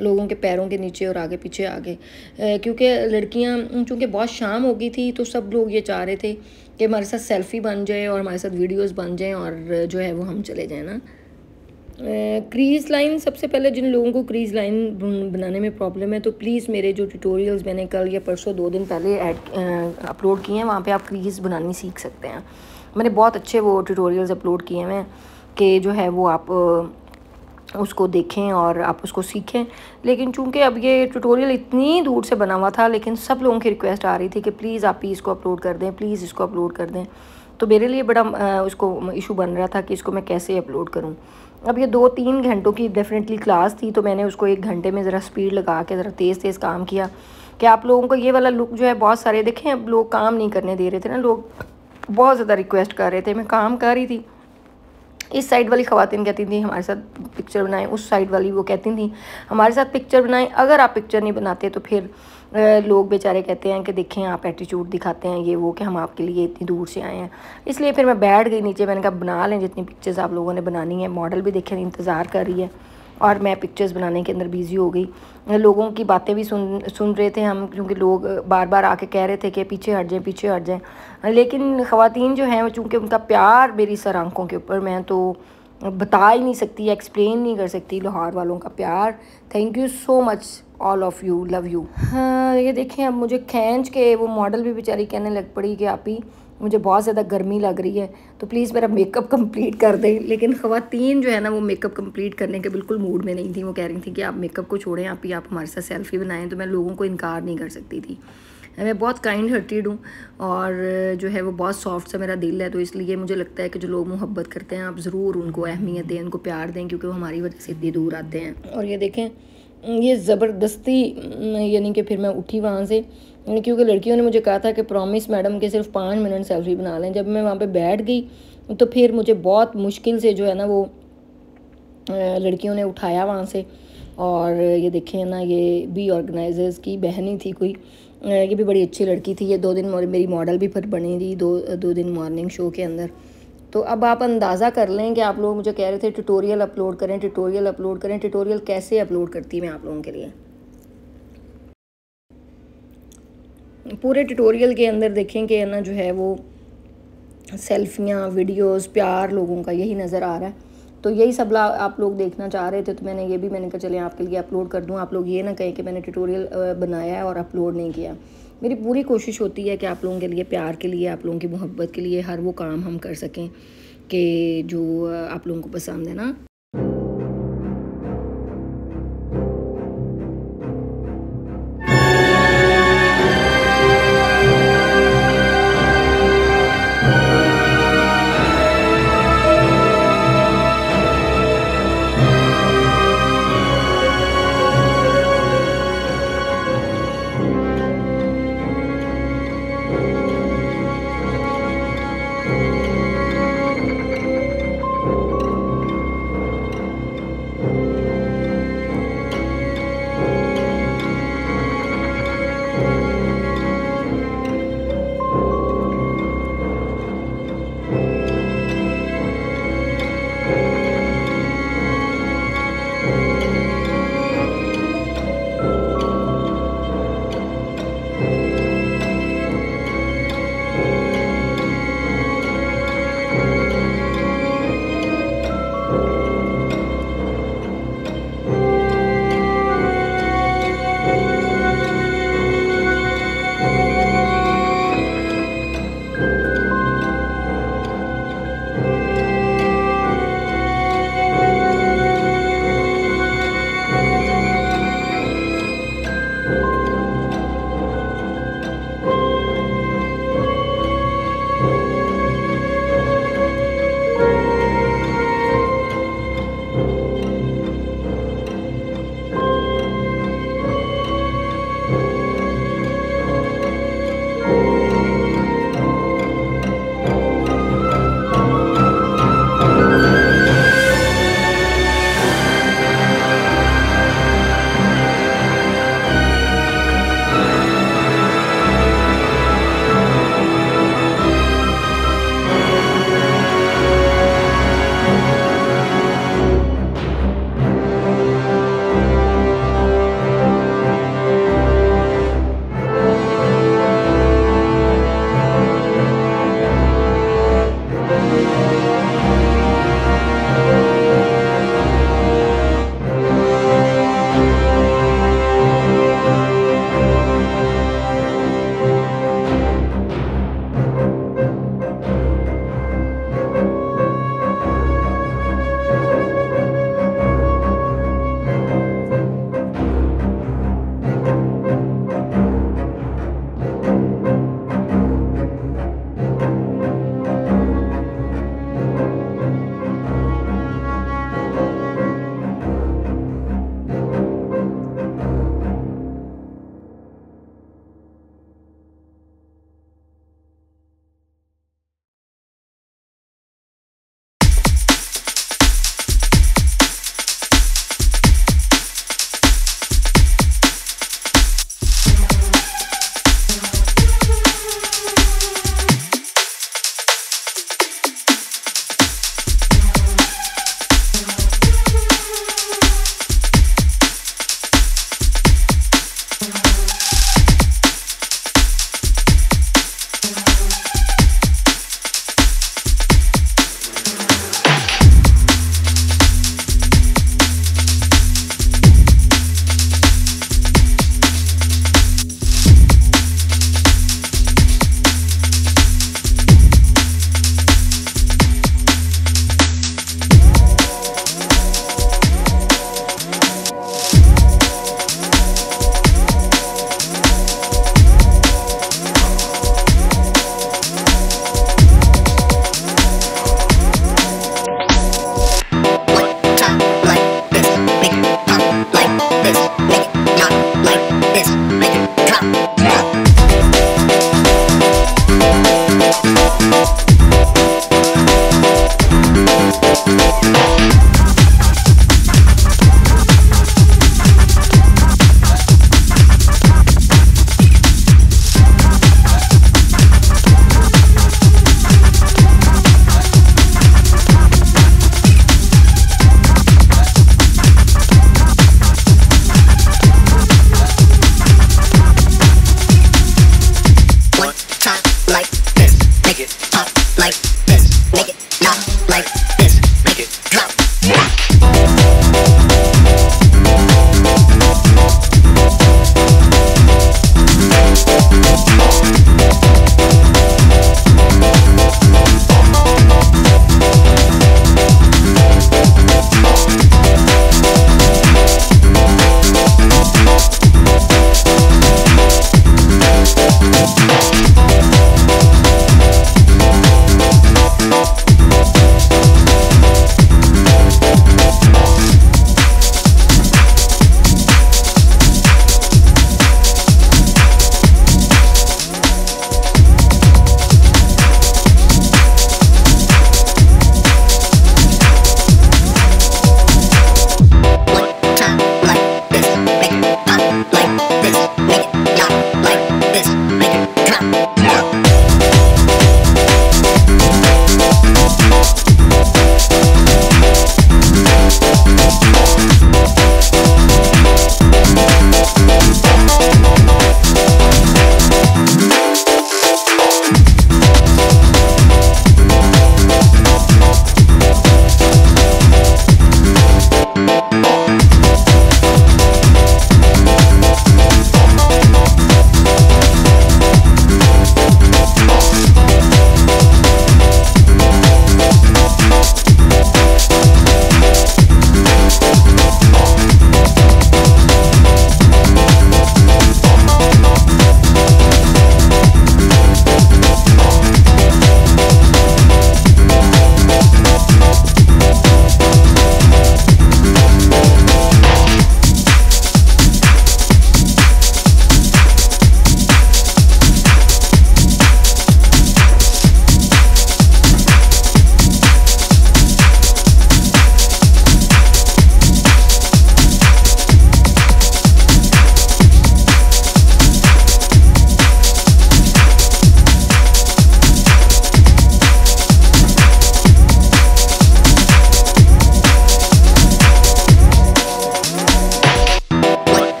लोगों के पैरों के नीचे और आगे पीछे आ गए। क्योंकि लड़कियाँ चूँकि बहुत शाम हो गई थी तो सब लोग ये चाह रहे थे कि हमारे साथ सेल्फ़ी बन जाए और हमारे साथ वीडियोस बन जाएं और जो है वो हम चले जाएं ना। क्रीज़ लाइन, सबसे पहले जिन लोगों को क्रीज़ लाइन बनाने में प्रॉब्लम है तो प्लीज़ मेरे जो ट्यूटोरियल्स मैंने कल या परसों 2 दिन पहले अपलोड किए हैं वहाँ पे आप क्रीज़ बनानी सीख सकते हैं। मैंने बहुत अच्छे वो ट्यूटोरियल्स अपलोड किए हैं कि जो है वो आप उसको देखें और आप उसको सीखें। लेकिन चूंकि अब ये ट्यूटोरियल इतनी दूर से बना हुआ था, लेकिन सब लोगों की रिक्वेस्ट आ रही थी कि प्लीज़ आप ही इसको अपलोड कर दें, प्लीज़ इसको अपलोड कर दें। तो मेरे लिए बड़ा उसको इशू बन रहा था कि इसको मैं कैसे अपलोड करूं। अब ये 2-3 घंटों की डेफिनेटली क्लास थी तो मैंने उसको 1 घंटे में ज़रा स्पीड लगा के ज़रा तेज़ काम किया कि आप लोगों को ये वाला लुक जो है, बहुत सारे देखें अब लोग काम नहीं करने दे रहे थे ना, लोग बहुत ज़्यादा रिक्वेस्ट कर रहे थे। मैं काम कर रही थी, इस साइड वाली ख़वातीन कहती थी हमारे साथ पिक्चर बनाएं, उस साइड वाली वो कहती थी हमारे साथ पिक्चर बनाएं। अगर आप पिक्चर नहीं बनाते तो फिर लोग बेचारे कहते हैं कि देखें आप एटीट्यूड दिखाते हैं ये वो, कि हम आपके लिए इतनी दूर से आए हैं। इसलिए फिर मैं बैठ गई नीचे, मैंने कहा बना लें जितनी पिक्चर्स आप लोगों ने बनानी है। मॉडल भी देखें इंतज़ार कर रही है और मैं पिक्चर्स बनाने के अंदर बिज़ी हो गई। लोगों की बातें भी सुन रहे थे हम, क्योंकि लोग बार बार आके कह रहे थे कि पीछे हट जाएं, पीछे हट जाएं। लेकिन ख़वातीन जो हैं चूँकि उनका प्यार मेरी सर आँखों के ऊपर, मैं तो बता ही नहीं सकती, एक्सप्लेन नहीं कर सकती लाहौर वालों का प्यार। Thank you so much all of you, love you. हाँ ये देखें, अब मुझे खींच के वो मॉडल भी बेचारी कहने लग पड़ी कि आप ही मुझे बहुत ज़्यादा गर्मी लग रही है तो प्लीज़ मेरा मेकअप कंप्लीट कर दें। लेकिन ख़वातीन जो है ना वो मेकअप कंप्लीट करने के बिल्कुल मूड में नहीं थी। वो कह रही थी कि आप मेकअप को छोड़ें, आप ही आप हमारे साथ सेल्फ़ी बनाएं। तो मैं लोगों को इनकार नहीं कर सकती थी। मैं बहुत काइंड हार्टेड हूँ और जो है वो बहुत सॉफ्ट सा मेरा दिल है, तो इसलिए मुझे लगता है कि जो लोग मोहब्बत करते हैं आप ज़रूर उनको अहमियत दें, उनको प्यार दें, क्योंकि वो हमारी वजह से इतनी दूर आते हैं। और ये देखें, ये ज़बरदस्ती यानी कि फिर मैं उठी वहाँ से, क्योंकि लड़कियों ने मुझे कहा था कि प्रॉमिस मैडम के सिर्फ 5 मिनट सेल्फ़ी बना लें। जब मैं वहाँ पे बैठ गई तो फिर मुझे बहुत मुश्किल से जो है ना वो लड़कियों ने उठाया वहाँ से। और ये देखें ना, ये भी ऑर्गेनाइजर्स की बहनी थी कोई, ये भी बड़ी अच्छी लड़की थी। ये 2 दिन मेरी मॉडल भी फिर बनी थी 2 दिन मॉर्निंग शो के अंदर। तो अब आप अंदाज़ा कर लें कि आप लोग मुझे कह रहे थे ट्यूटोरियल अपलोड करें, ट्यूटोरियल अपलोड करें। ट्यूटोरियल कैसे अपलोड करती मैं आप लोगों के लिए। पूरे ट्यूटोरियल के अंदर देखें कि ना जो है वो सेल्फियाँ, वीडियोस, प्यार लोगों का यही नज़र आ रहा है। तो यही सब आप लोग देखना चाह रहे थे, तो मैंने कहा चले आपके लिए अपलोड कर दूँ, आप लोग ये ना कहें कि मैंने ट्यूटोरियल बनाया है और अपलोड नहीं किया। मेरी पूरी कोशिश होती है कि आप लोगों के लिए, प्यार के लिए, आप लोगों की मोहब्बत के लिए हर वो काम हम कर सकें कि जो आप लोगों को पसंद है ना।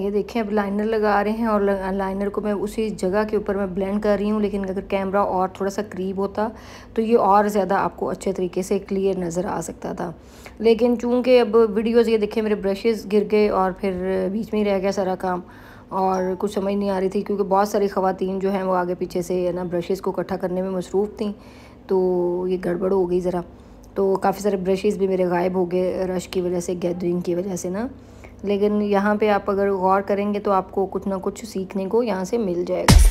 ये देखें अब लाइनर लगा रहे हैं और लाइनर को मैं उसी जगह के ऊपर मैं ब्लेंड कर रही हूँ, लेकिन अगर कैमरा और थोड़ा सा करीब होता तो ये और ज़्यादा आपको अच्छे तरीके से क्लियर नज़र आ सकता था। लेकिन चूँकि अब वीडियोज़ ये देखें मेरे ब्रशेज़ गिर गए और फिर बीच में ही रह गया सारा काम और कुछ समझ नहीं आ रही थी, क्योंकि बहुत सारी ख़वातीन जो हैं वो आगे पीछे से ना ब्रशेज़ को इकट्ठा करने में मसरूफ़ थी, तो ये गड़बड़ हो गई ज़रा। तो काफ़ी सारे ब्रशेज़ भी मेरे गायब हो गए रश की वजह से, गैदरिंग की वजह से ना। लेकिन यहाँ पे आप अगर गौर करेंगे तो आपको कुछ ना कुछ सीखने को यहाँ से मिल जाएगा।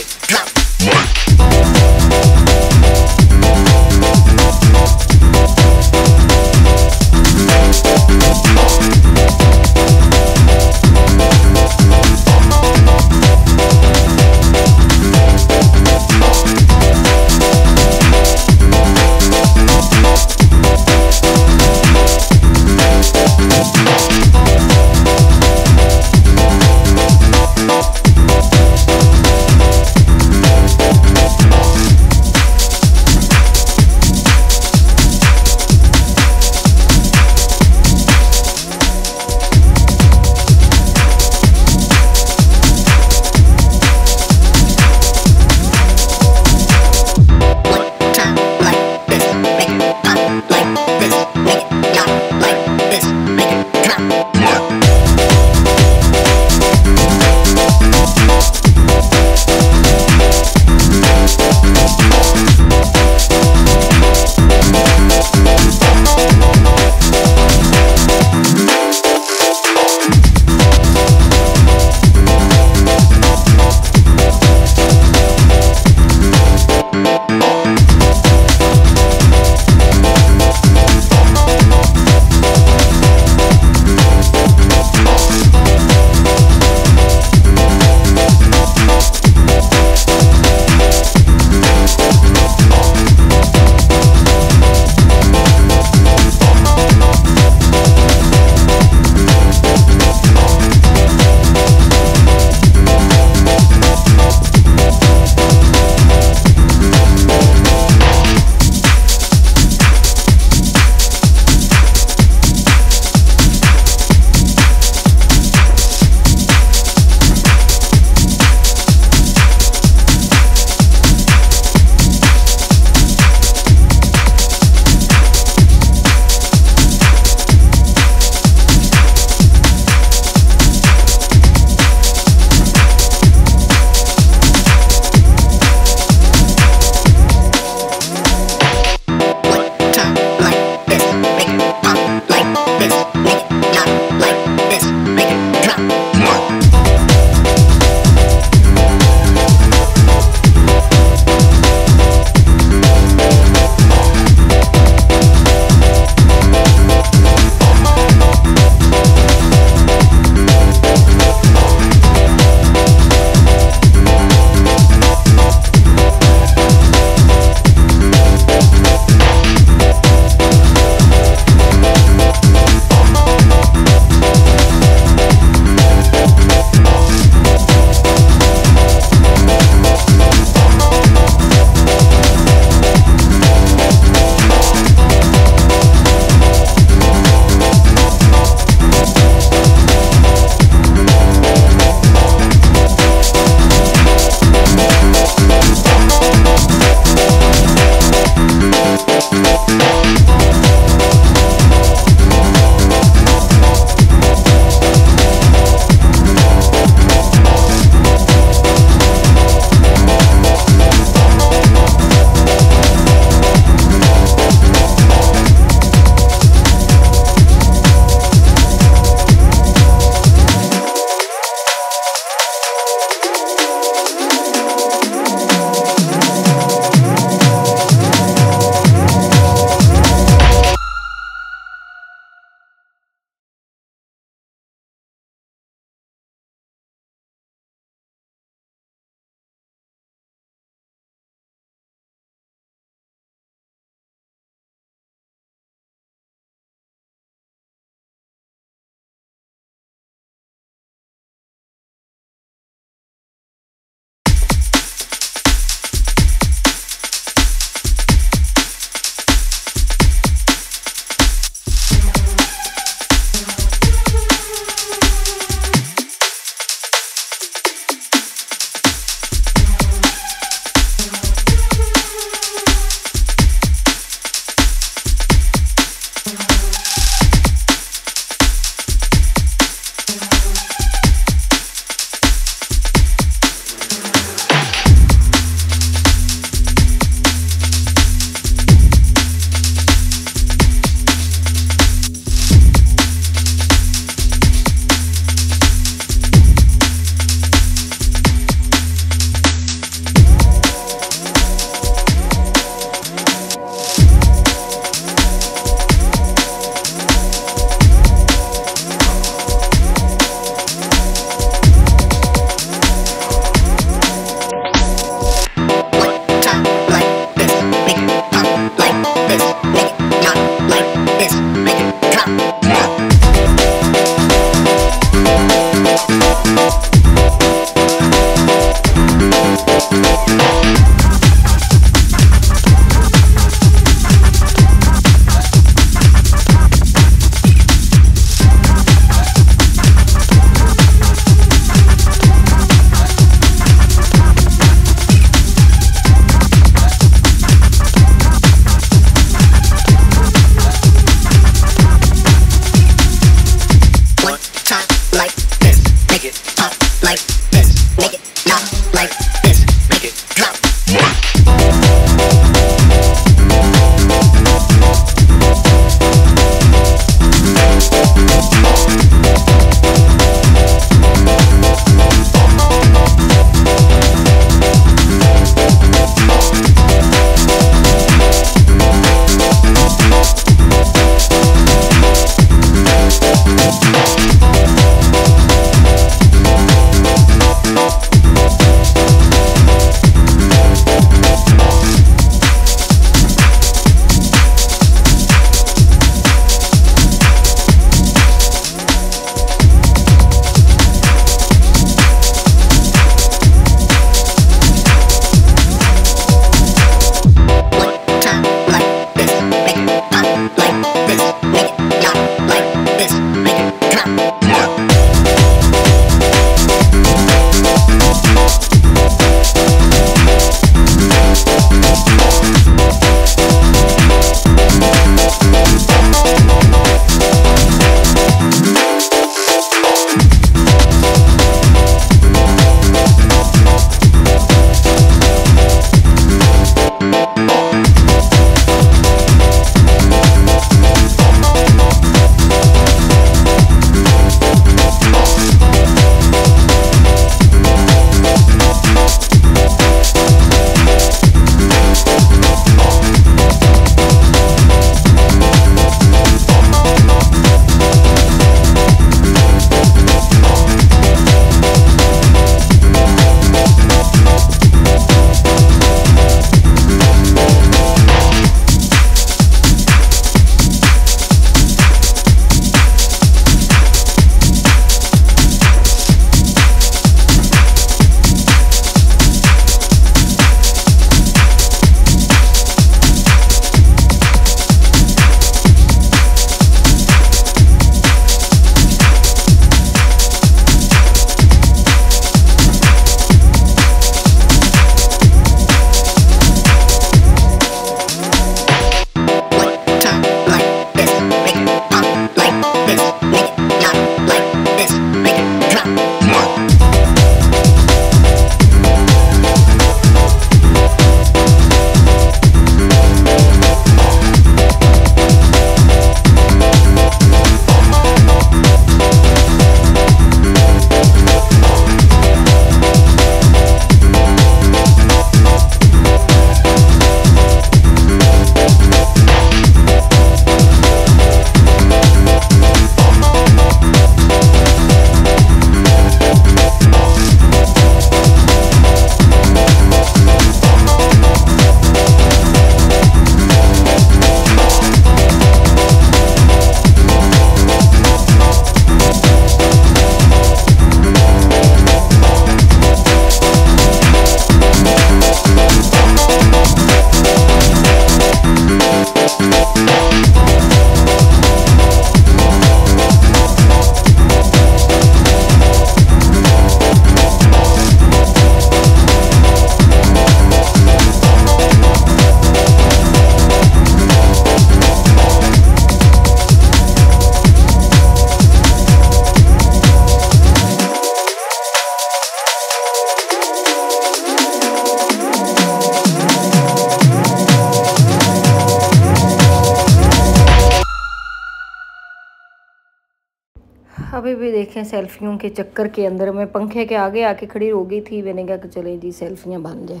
अभी भी देखें सेल्फियों के चक्कर के अंदर मैं पंखे के आगे आके खड़ी हो गई थी। मैंने कहा कि चलें जी सेल्फियाँ बन जाए,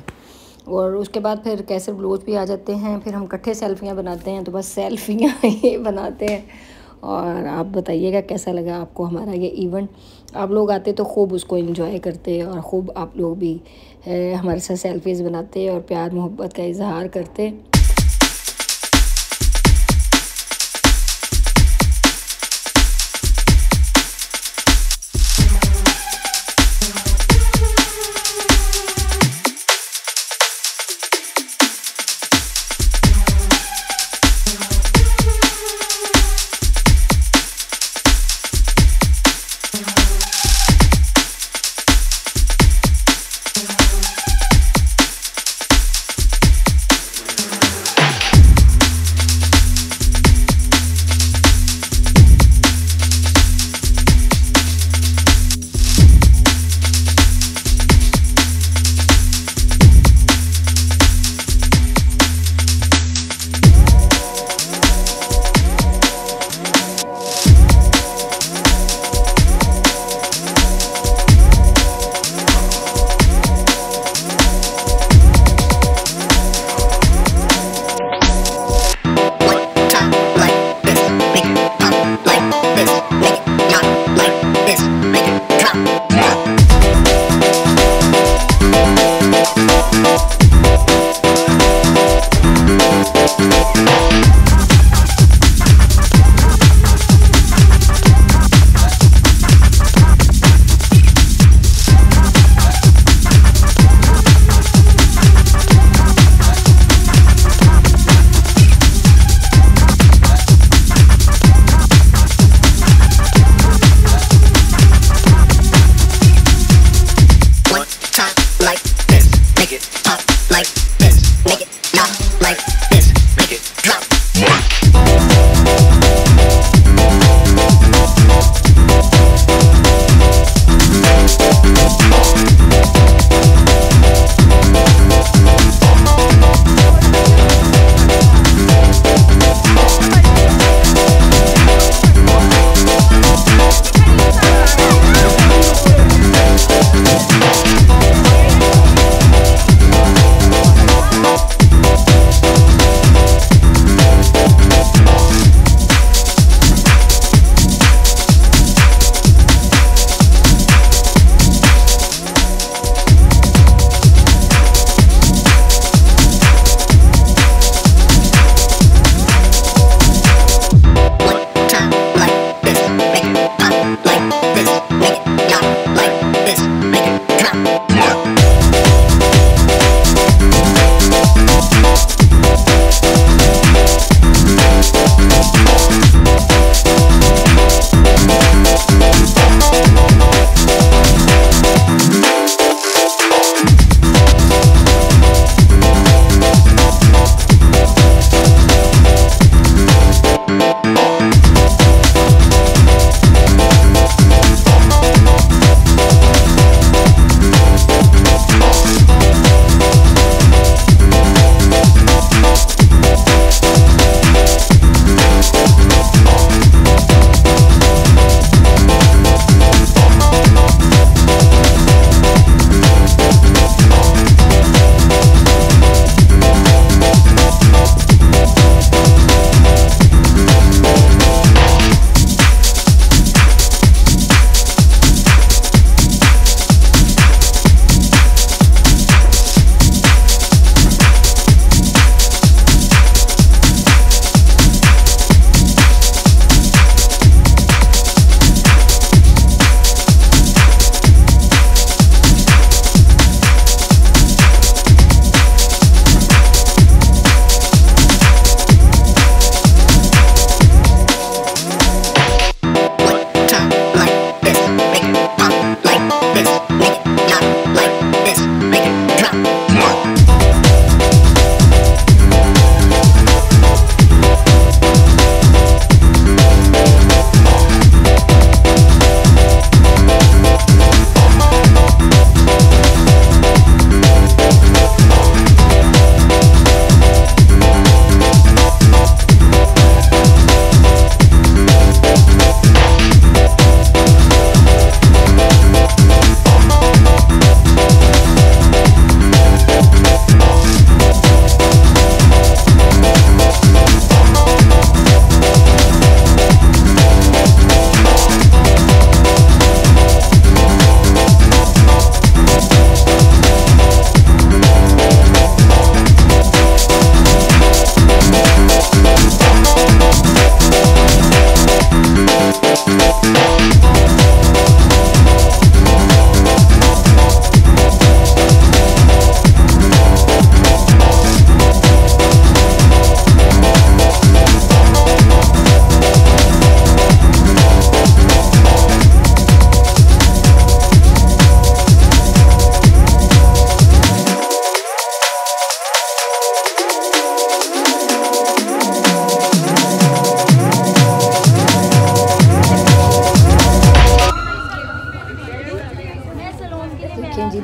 और उसके बाद फिर कैसर ब्लोच भी आ जाते हैं, फिर हम इकट्ठे सेल्फियाँ बनाते हैं। तो बस सेल्फियाँ ये बनाते हैं। और आप बताइएगा कैसा लगा आपको हमारा ये इवेंट। आप लोग आते तो खूब उसको एंजॉय करते और ख़ूब आप लोग भी हमारे साथ सेल्फीज़ बनाते और प्यार मोहब्बत का इजहार करते।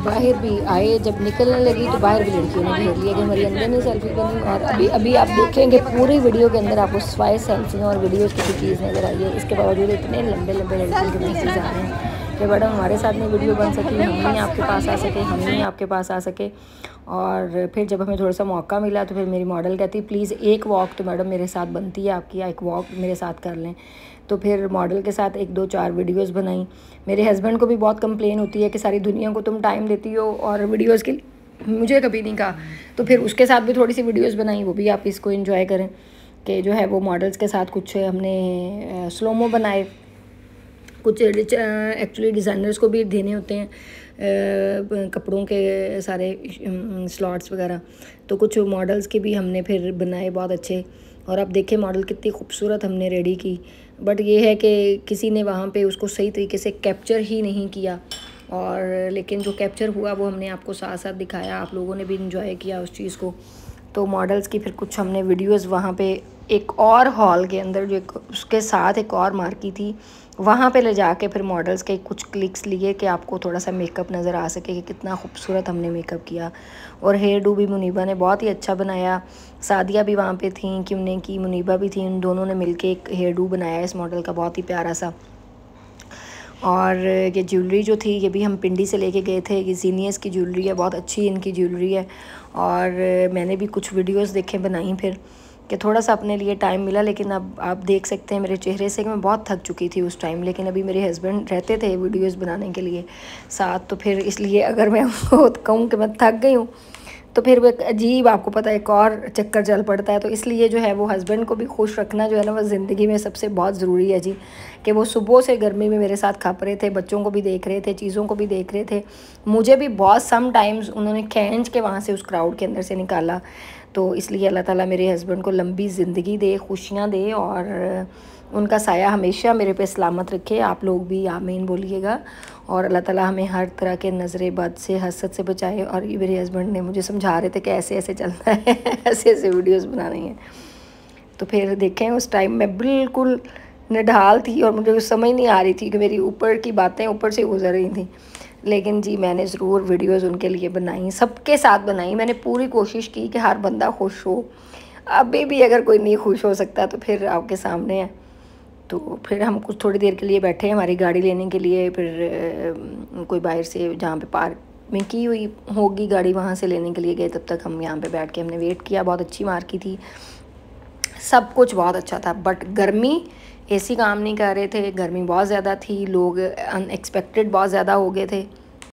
बाहर भी आए, जब निकलने लगी तो बाहर भी लड़कियों ने घेर लिया कि हमारी अंदर नहीं सेल्फी बनी। और अभी आप देखेंगे पूरी वीडियो के अंदर आपको स्वाय सेल्फी और वीडियोज़ की चीज़ नज़र आई है। इसके बावजूद इतने लंबे लंबे लड़कियों के मैसेज आ रहे हैं कि मैडम हमारे साथ नहीं वीडियो बन सकी, हम नहीं आपके पास आ सके, हम नहीं आपके पास आ सके। और फिर जब हमें थोड़ा सा मौका मिला तो फिर मेरी मॉडल कहती प्लीज़ एक वॉक तो मैडम मेरे साथ बनती है आपकी, एक वॉक मेरे साथ कर लें। तो फिर मॉडल के साथ 1 2 4 वीडियोस बनाई। मेरे हस्बैंड को भी बहुत कंप्लेन होती है कि सारी दुनिया को तुम टाइम देती हो और वीडियोस के मुझे कभी नहीं कहा। तो फिर उसके साथ भी थोड़ी सी वीडियोस बनाई, वो भी आप इसको एंजॉय करें कि जो है वो मॉडल्स के साथ कुछ हमने स्लोमो बनाए। कुछ एक्चुअली डिज़ाइनर्स को भी देने होते हैं कपड़ों के सारे स्लॉट्स वगैरह, तो कुछ मॉडल्स के भी हमने फिर बनाए बहुत अच्छे। और अब देखें मॉडल कितनी खूबसूरत हमने रेडी की, बट ये है कि किसी ने वहाँ पे उसको सही तरीके से कैप्चर ही नहीं किया। और लेकिन जो कैप्चर हुआ वो हमने आपको साथ साथ दिखाया, आप लोगों ने भी इंजॉय किया उस चीज़ को। तो मॉडल्स की फिर कुछ हमने वीडियोस वहाँ पे एक और हॉल के अंदर जो उसके साथ एक और मार्केट थी वहाँ पे ले जाके फिर मॉडल्स के कुछ क्लिक्स लिए कि आपको थोड़ा सा मेकअप नज़र आ सके कि कितना खूबसूरत हमने मेकअप किया। और हेयर डू भी मुनीबा ने बहुत ही अच्छा बनाया। सादिया भी वहाँ पे थी, किमने की मुनीबा भी थी, उन दोनों ने मिलके एक हेयर डू बनाया इस मॉडल का, बहुत ही प्यारा सा। और ये ज्वेलरी जो थी ये भी हम पिंडी से लेके गए थे, ये जीनियस की ज्वेलरी है, बहुत अच्छी इनकी ज्वेलरी है। और मैंने भी कुछ वीडियोस देखे बनाई फिर कि थोड़ा सा अपने लिए टाइम मिला। लेकिन अब आप देख सकते हैं मेरे चेहरे से कि मैं बहुत थक चुकी थी उस टाइम, लेकिन अभी मेरे हस्बैंड रहते थे वीडियोस बनाने के लिए साथ, तो फिर इसलिए अगर मैं उनको कहूँ कि मैं थक गई हूँ तो फिर वो एक अजीब, आपको पता है, एक और चक्कर चल पड़ता है। तो इसलिए जो है वो हस्बैंड को भी खुश रखना जो है ना वो ज़िंदगी में सबसे बहुत ज़रूरी है जी, कि वो सुबह से गर्मी में मेरे साथ खप रहे थे, बच्चों को भी देख रहे थे, चीज़ों को भी देख रहे थे, मुझे भी बहुत सम टाइम्स उन्होंने खींच के वहाँ से उस क्राउड के अंदर से निकाला। तो इसलिए अल्लाह ताला मेरे हस्बैंड को लंबी ज़िंदगी दे, खुशियाँ दे और उनका साया हमेशा मेरे पे सलामत रखे। आप लोग भी आमीन बोलिएगा। और अल्लाह ताला हमें हर तरह के नज़रे बद से, हसद से बचाए। और ये मेरे हस्बैंड ने मुझे समझा रहे थे कि ऐसे ऐसे चलना है ऐसे ऐसे वीडियोस बनानी है। तो फिर देखें उस टाइम मैं बिल्कुल निढाल थी और मुझे समझ नहीं आ रही थी कि मेरी ऊपर की बातें ऊपर से गुजर रही थी। लेकिन जी मैंने ज़रूर वीडियोस उनके लिए बनाई, सबके साथ बनाई। मैंने पूरी कोशिश की कि हर बंदा खुश हो। अभी भी अगर कोई नहीं खुश हो सकता तो फिर आपके सामने है। तो फिर हम कुछ थोड़ी देर के लिए बैठे हमारी गाड़ी लेने के लिए, फिर कोई बाहर से जहाँ पे पार्क में की हुई होगी गाड़ी वहाँ से लेने के लिए गए। तब तक हम यहाँ पे बैठ के हमने वेट किया। बहुत अच्छी मार्केट थी, सब कुछ बहुत अच्छा था, बट गर्मी, एसी काम नहीं कर रहे थे, गर्मी बहुत ज़्यादा थी, लोग अनएक्सपेक्टेड बहुत ज़्यादा हो गए थे।